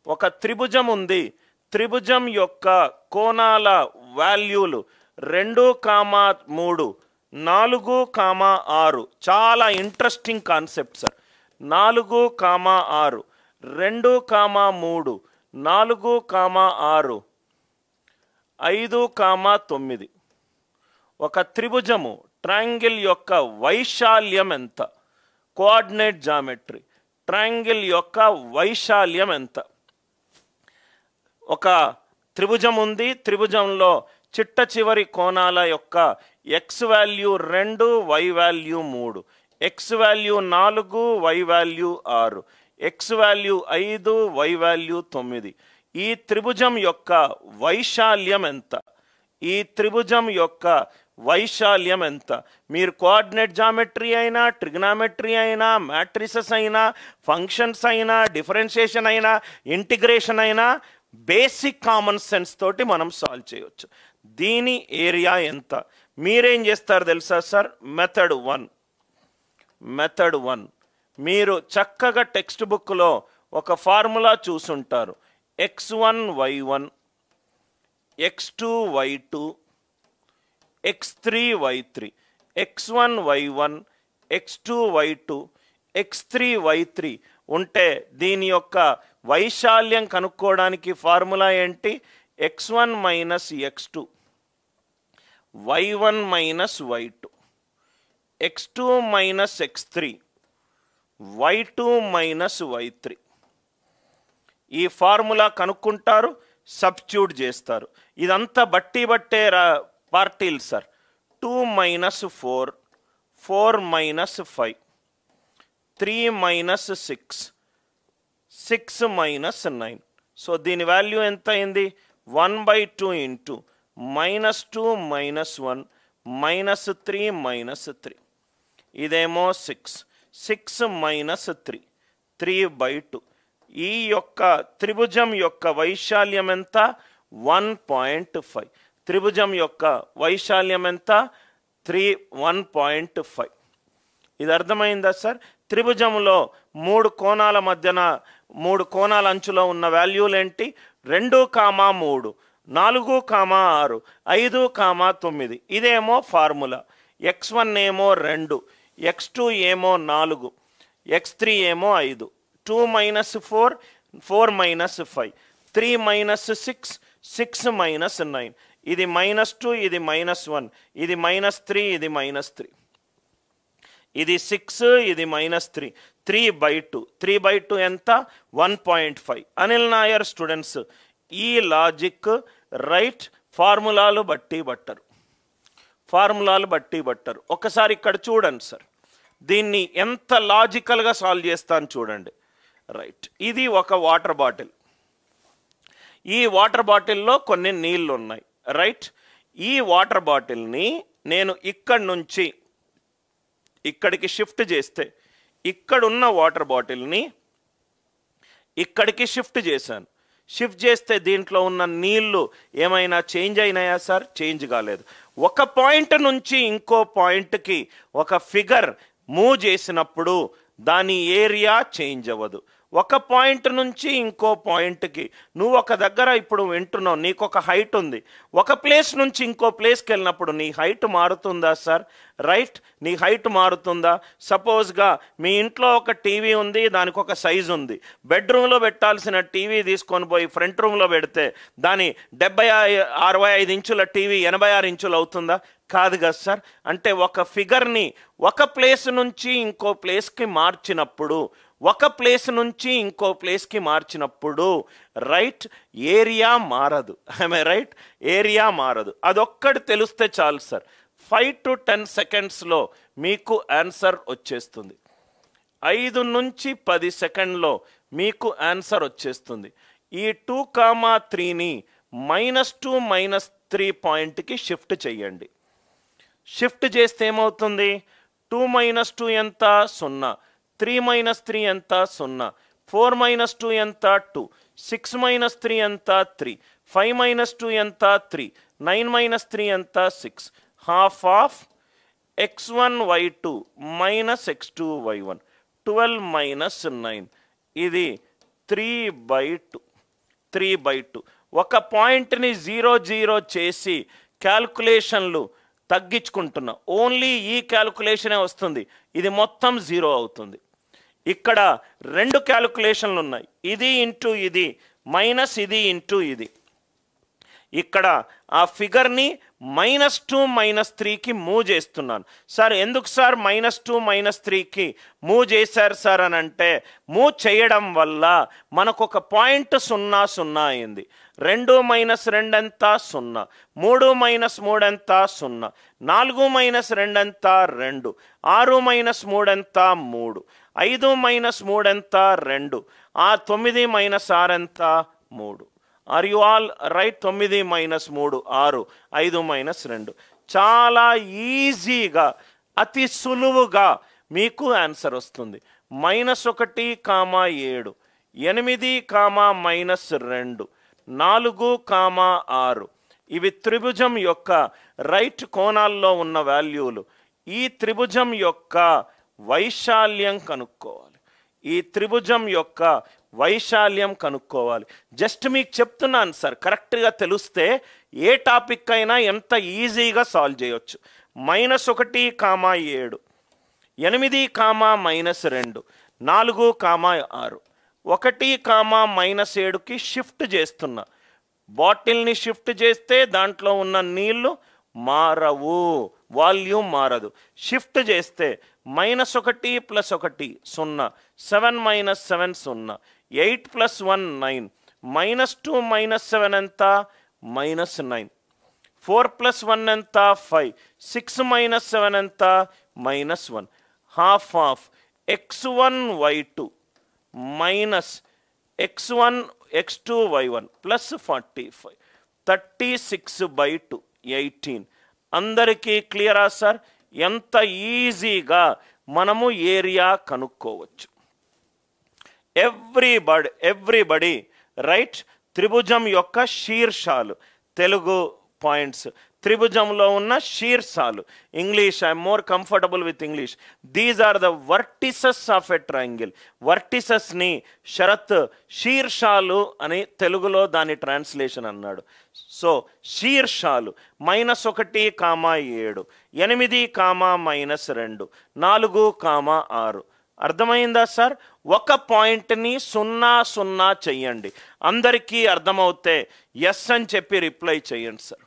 ఒక త్రిభుజం ఉంది, త్రిభుజం యొక్క కోణాల వాల్యూలు 2, 3, 4, 6. చాలా ఇంట్రెస్టింగ్ కాన్సెప్ట్ సార్. 4, 6, 2, 3, 4, 6, 5, 9. ఒక త్రిభుజము ట్రయాంగిల్ యొక్క వైశాల్యం ఎంత? Coordinate geometry. ట్రయాంగిల్ యొక్క వైశాల్యం ఎంత? ఒక త్రిభుజం ఉంది, త్రిభుజంలో చిట్ట చివరి కోణాల యొక్క X value 2, Y value 3, X value 4, Y value 6, X value 5, Y value 9. ఈ త్రిభుజం యొక్క వైశాల్యం ఎంత? ఈ త్రిభుజం యొక్క వైశాల్యం ఎంత? మీరు కోఆర్డినేట్ జామెట్రీ అయినా, ట్రిగ్నామెట్రీ అయినా, మ్యాట్రిసెస్ అయినా, ఫంక్షన్స్ అయినా, డిఫరెన్షియేషన్ అయినా, ఇంటిగ్రేషన్ అయినా బేసిక్ కామన్ సెన్స్ తోటి మనం సాల్వ్ చేయవచ్చు. దీని ఏరియా ఎంత? మీరేం చేస్తారు తెలుసా సార్? మెథడ్ 1 మీరు చక్కగా టెక్స్ట్ బుక్లో ఒక ఫార్ములా చూసుంటారు. x1 y1, x2 y2, x3 y3, x1 y1, x2 y2, x3 y3 ఉంటే దీని యొక్క వైశాల్యం కనుక్కోవడానికి ఫార్ములా ఏంటి? x1 minus x2, y1 minus y2, x2 minus x3, y2 minus y3. ఈ ఫార్ములా కనుక్కుంటారు, సబ్స్టిట్యూట్ చేస్తారు. ఇదంతా బట్టే పార్టీలు sir. 2 minus 4, 4 minus 5, 3 minus 6, 6 minus 9. So దీని వాల్యూ ఎంత అయింది? 1/2 ఇంటూ -2 -1 -3 -3. ఇదేమో 6, 6 మైనస్ 3, 3/2. ఈ యొక్క త్రిభుజం యొక్క వైశాల్యం ఎంత? 1.5. త్రిభుజం యొక్క వైశాల్యం ఎంత? 1.5. ఇది అర్థమైందా సార్? త్రిభుజంలో 3 కోణాల మధ్యన 3 కోణాల అంచులో ఉన్న వాల్యూలు ఏంటి? 2, 3, 4, 6, 5, 9. ఇదేమో ఫార్ములా. x1 ఏమో 2, x2 ఏమో 4, x3 ఏమో 5, 2 మైనస్ 4, 4 మైనస్ 5, 3 మైనస్ 6, 6 మైనస్ 9. ఇది -2, ఇది -1, ఇది -3, ఇది -3. ఇది 6, ఇది -3, 3/2. 3/2 ఎంత? 1.5. అనిల్ నాయర్ స్టూడెంట్స్ ఈ లాజిక్ రైట్ ఫార్ములాలు బట్టి బట్టరు. ఒకసారి ఇక్కడ చూడండి సార్, దీన్ని ఎంత లాజికల్గా సాల్వ్ చేస్తాను చూడండి. రైట్, ఇది ఒక వాటర్ బాటిల్. ఈ వాటర్ బాటిల్లో కొన్ని నీళ్ళు ఉన్నాయి. రైట్, ఈ వాటర్ బాటిల్ని నేను ఇక్కడి నుంచి ఇక్కడికి షిఫ్ట్ చేస్తే, ఇక్కడున్న వాటర్ బాటిల్ని ఇక్కడికి షిఫ్ట్ చేశాను. షిఫ్ట్ చేస్తే దీంట్లో ఉన్న నీళ్లు ఏమైనా చేంజ్ అయినాయా సార్? చేంజ్ కాలేదు. ఒక పాయింట్ నుంచి ఇంకో పాయింట్కి ఒక ఫిగర్ మూవ్ చేసినప్పుడు దాని ఏరియా చేంజ్ అవ్వదు. ఒక పాయింట్ నుంచి ఇంకో పాయింట్కి నువ్వు ఒక దగ్గర ఇప్పుడు వింటున్నావు, నీకు ఒక హైట్ ఉంది. ఒక ప్లేస్ నుంచి ఇంకో ప్లేస్కి వెళ్ళినప్పుడు నీ హైట్ మారుతుందా సార్? రైట్, నీ హైట్ మారుతుందా? సపోజ్గా మీ ఇంట్లో ఒక టీవీ ఉంది, దానికి ఒక సైజు ఉంది. బెడ్రూమ్లో పెట్టాల్సిన టీవీ తీసుకొని పోయి ఫ్రంట్ రూమ్లో పెడితే దాని 65 ఇంచుల టీవీ 86 ఇంచులు అవుతుందా? కాదు కదా సార్. అంటే ఒక ఫిగర్ని ఒక ప్లేస్ నుంచి ఇంకో ప్లేస్కి మార్చినప్పుడు, ఒక ప్లేస్ నుంచి ఇంకో ప్లేస్కి మార్చినప్పుడు రైట్ ఏరియా మారదు. రైట్, ఏరియా మారదు. అదొక్కటి తెలిస్తే చాలు సార్. 5 to 10 సెకండ్స్లో మీకు ఆన్సర్ వచ్చేస్తుంది. 5 నుంచి 10 సెకండ్లో మీకు ఆన్సర్ వచ్చేస్తుంది. ఈ 2, 3ని -2, -3 పాయింట్కి షిఫ్ట్ చేయండి. షిఫ్ట్ చేస్తే ఏమవుతుంది? 2 - 2 ఎంత? 0. 3 - 3 ఎంత? 0. 4 - 2 ఎంత? 2. 6 - 3 ఎంత? 3. 5 - 2 ఎంత? 3. 9 - 3 ఎంత? 6. Half of x1 y2 minus x2 y1. 12 - 9. ఇది 3/2. 3/2. ఒక పాయింట్ని 0 0 చేసి క్యాల్కులేషన్లు తగ్గించుకుంటున్నా. ఓన్లీ ఈ క్యాల్కులేషనే వస్తుంది, ఇది మొత్తం 0 అవుతుంది. ఇక్కడ 2 క్యాల్కులేషన్లు ఉన్నాయి, ఇది ఇంటూ ఇది మైనస్ ఇది ఇంటూ ఇది. ఇక్కడ ఆ ఫిగర్ని -2 -3కి మూవ్ చేస్తున్నాను. సార్ ఎందుకు సార్ -2 -3కి మూవ్ చేశారు సార్ అని అంటే, మూవ్ చేయడం వల్ల మనకు ఒక పాయింట్ 0 0 అయింది. 2 - 2 ఎంత 0, 3 - 3 ఎంత 0, 4 - 2 ఎంత 2, 6 - 3 ఎంత 3, 5 - 3 ఎంత 2, 9 - 6 ఎంత 3. Are you all right? 9 - 3 6, 5 - 2. చాలా ఈజీగా, అతి సులువుగా మీకు ఆన్సర్ వస్తుంది. -1, 7, 8, -2, 4, 6. ఇవి త్రిభుజం యొక్క రైట్ కోణాల్లో ఉన్న వాల్యూలు. ఈ త్రిభుజం యొక్క వైశాల్యం కనుక్కోవాలి. ఈ త్రిభుజం యొక్క వైశాల్యం కనుక్కోవాలి. జస్ట్ మీకు చెప్తున్నాను సార్, కరెక్ట్గా తెలిస్తే ఏ టాపిక్ అయినా ఎంత ఈజీగా సాల్వ్ చేయొచ్చు. -1, 7, 8, -2, 4, 6. 1, -7కి షిఫ్ట్ చేస్తున్నా. బాటిల్ని షిఫ్ట్ చేస్తే దాంట్లో ఉన్న నీళ్లు మారవు, వాల్యూమ్ మారదు. షిఫ్ట్ చేస్తే -1 + 1 0, 7 - 7 0, 8 + 1 9, -2 - 7 ఎంత -9, 4 + 1 ఎంత 5, 6 - 7 ఎంత -1. ½ x1 y2 minus x1 x2 y1 plus 45, 36/2 18. అందరికీ క్లియరా సార్? ఎంత ఈజీగా మనము ఏరియా కనుక్కోవచ్చు. Everybody right? త్రిభుజం యొక్క శీర్షాలు, తెలుగు పాయింట్స్, త్రిభుజంలో ఉన్న శీర్షాలు. English, I'm more comfortable with English. These are the vertices of a triangle. వర్టిసెస్ని శరత్ శీర్షాలు అని తెలుగులో దాని ట్రాన్స్లేషన్ అన్నాడు. సో శీర్షాలు -1, 7, 8, -2, 4, 6. అర్థమైందా సార్? ఒక పాయింట్ని 0 0 చెయ్యండి. అందరికీ అర్థమవుతే ఎస్ అని చెప్పి రిప్లై చేయండి సార్.